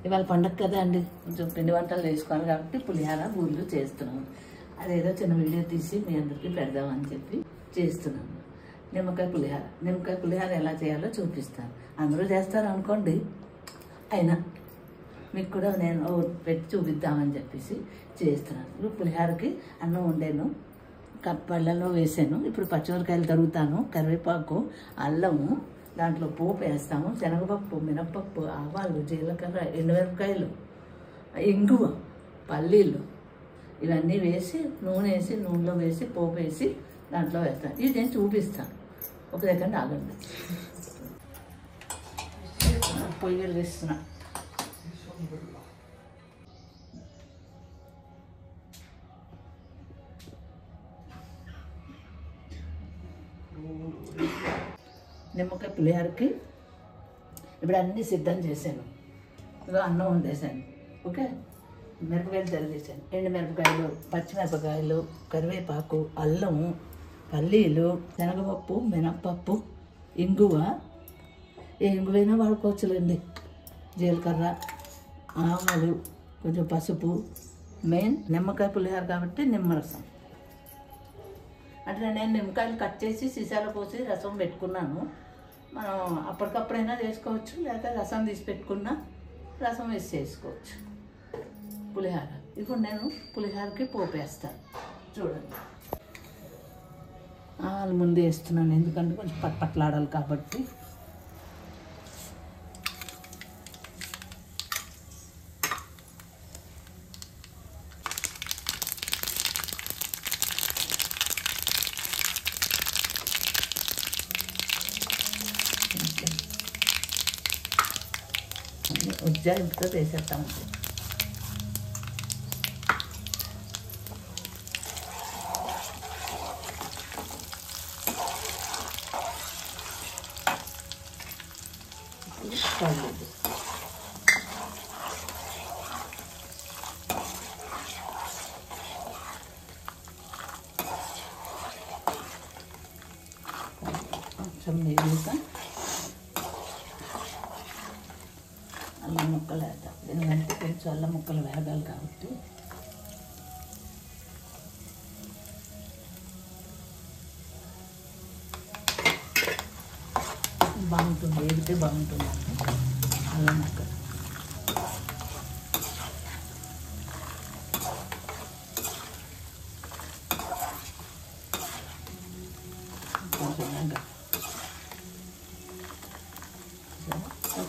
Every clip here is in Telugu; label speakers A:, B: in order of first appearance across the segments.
A: ఇవాళ పండగ కదా అండి, కొంచెం పిండి వంటలు చేసుకోవాలి కాబట్టి పులిహార బూరెలు చేస్తున్నాము. అదేదో చిన్న వీడియో తీసి మీ అందరికీ పెడదామని చెప్పి చేస్తున్నాను. నిమ్మకాయ పులిహార ఎలా చేయాలో చూపిస్తాను. అందరూ చేస్తారు అనుకోండి, అయినా మీకు కూడా నేను పెట్టి చూపిద్దామని చెప్పేసి చేస్తున్నాను. ఇప్పుడు పులిహారకి అన్నం వండాను, పళ్ళల్లో వేసాను. ఇప్పుడు పచ్చిమిరకాయలు తరుగుతాను, కరివేపాకు, అల్లము, దాంట్లో పోపు వేస్తాము. శనగపప్పు, మినపప్పు, ఆవాలు, జీలకర్ర, ఎండుమిరపకాయలు, ఇంగువ, పల్లీలు ఇవన్నీ వేసి నూనెలో వేసి పోపు వేసి దాంట్లో వేస్తాను. ఇది నేను చూపిస్తాను. ఒక సెకండ్ ఆగండి. పొయ్యి వెలిగిస్తున్నా. నిమ్మకాయ పులిహోరకి ఇప్పుడు అన్నీ సిద్ధం చేశాను. ఇదిగో అన్నం వండేసాను. ఓకే, మిరపకాయలు తరిగేసాను. ఎండుమిరపకాయలు, పచ్చిమిరపకాయలు, కరివేపాకు, అల్లము, పల్లీలు, శనగపప్పు, మినప్పప్పు, ఇంగువ, ఏ ఇంగువైనా వాడుకోవచ్చులేండి, జీలకర్ర, ఆవాలు, కొంచెం పసుపు. మెయిన్ నిమ్మకాయ పులిహోర కాబట్టి నిమ్మరసం. అంటే నేను నిమ్మకాయలు కట్ చేసి సీసాలో పోసి రసం పెట్టుకున్నాను. మనం అప్పటికప్పుడైనా చేసుకోవచ్చు, లేకపోతే రసం తీసి పెట్టుకున్నా రసం వేసి చేసుకోవచ్చు పులిహోర. ఇప్పుడు నేను పులిహోరకి పోపు వేస్తాను. చూడండి, ఆవాలు ముందే వేస్తున్నాను, ఎందుకంటే కొంచెం పట్లాడాలి కాబట్టి. ఉజ్జాయింపుతో వేసేస్తాము. పల్లీలు, కొంచెం నీళ్ళుగా అల్లం ముక్కలు వేద్దాం. ఎందుకంటే కొంచెం అల్లం ముక్కలు వేగాలి కాబట్టి. బాగుంటుంది, వేగితే బాగుంటుంది అల్లం ముక్కలు. కొంచెం వేగా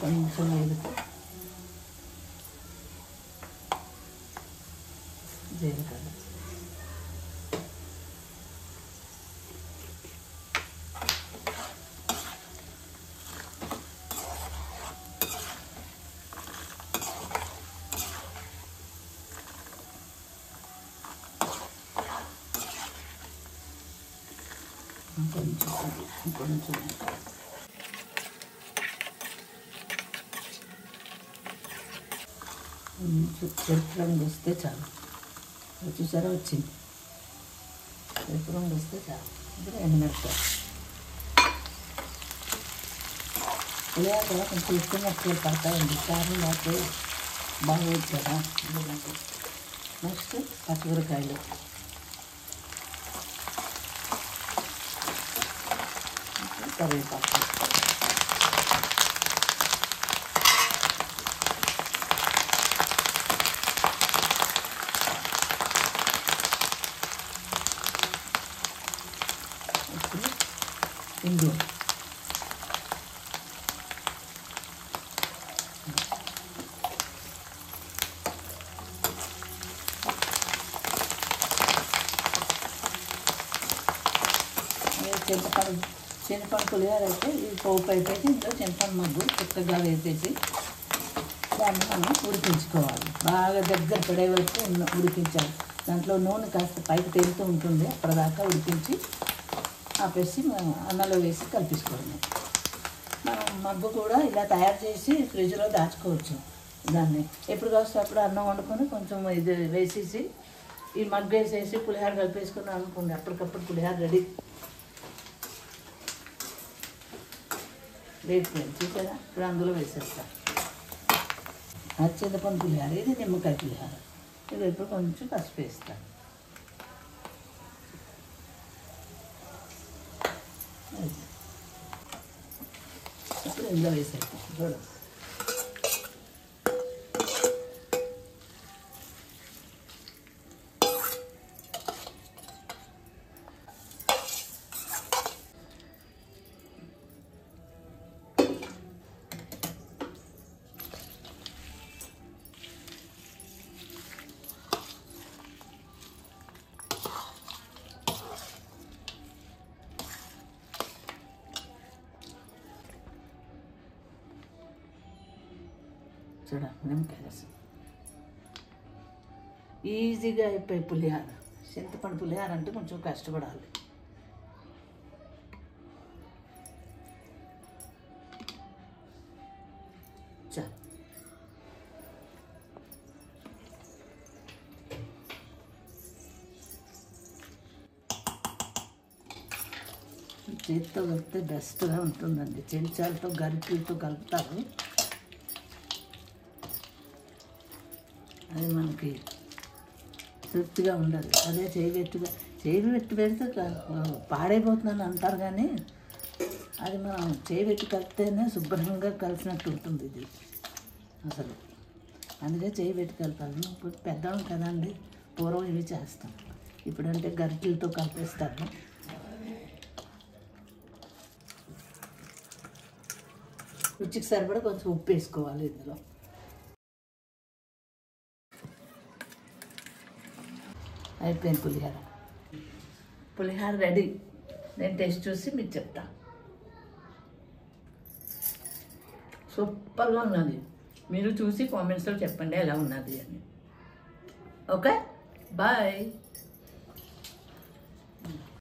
A: కొంచెం వేగితే జీలకర్ర, కొంచెం ఎరుపు రంగు వస్తే చాలు. చూసారా, వచ్చింది. ఎరుపు రంగు వస్తే చాలు. ఇప్పుడు ఎండుమిరపకాయలు. పులిహోర కూడా కొంచెం ఎక్కువ మిరపకాయలు పడతాయండి, కారం లేకపోతే బాగోదు కదా. నెక్స్ట్ పచ్చిమిరకాయలు, కరివేపాకు, ఇంగువ, చింతపండు పులిహోర అయితే ఈ పోపు అయిపోయి ఇంట్లో చింతపండు మగ్గు చక్కగా వేసేసి దాన్ని మనం ఉడికించుకోవాలి. బాగా దగ్గర పడే వరకు ఉడికించాలి. దాంట్లో నూనె కాస్త పైకి తేలుతూ ఉంటుంది, అప్పటిదాకా ఉడికించి ఆపేసి అన్నంలో వేసి కలిపించుకోవడం. మనం మగ్గు కూడా ఇలా తయారు చేసి ఫ్రిడ్జ్లో దాచుకోవచ్చు. దాన్ని ఎప్పుడు కాస్తే అప్పుడు అన్నం వండుకొని కొంచెం ఇది వేసేసి ఈ మగ్గు వేసేసి పులిహోర కలిపేసుకున్నాం అనుకోండి, అప్పటికప్పుడు పులిహోర రెడీ. వేగిపోయింది చూసారా, ఇప్పుడు అందులో వేసేస్తా. అది చింతపండు పులిహార, ఇది నిమ్మకాయ పులిహార. ఇది ఇప్పుడు కొంచెం పసుపు వేస్తాను. ఇప్పుడు ఇందులో వేసేస్తాం చూడండి. చూడండి నిమ్మకాయ రసం ఈజీగా అయిపోయి పులిహార. చింతపండు పులిహార అంటే కొంచెం కష్టపడాలి. చాలు. చేతితో కలిపితే బెస్ట్గా ఉంటుందండి. చెంచాలతో గరిటెలతో కలుపుతారు, అది మనకి తృప్తిగా ఉండదు. అదే చేయి పెట్టి పెడితే పాడైపోతుందని అంటారు, కానీ అది మనం చేయి పెట్టి కలిపితేనే శుభ్రంగా కలిసినట్టు ఉంటుంది ఇది అసలు. అందుకే చేయి పెట్టి కలపాలి. ఇప్పుడు పెద్దవాళ్ళం కదండి, పూర్వం ఇవి చేస్తాం. ఇప్పుడంటే గరిటెలతో కలిపేస్తాను. రుచికి సరిపడా కొంచెం ఉప్పు వేసుకోవాలి ఇందులో. అయిపోయింది పులిహార. పులిహార రెడీ. నేను టేస్ట్ చూసి మీకు చెప్తా. సూపర్గా ఉన్నది. మీరు చూసి కామెంట్స్లో చెప్పండి ఎలా ఉన్నది అని. Okay, bye.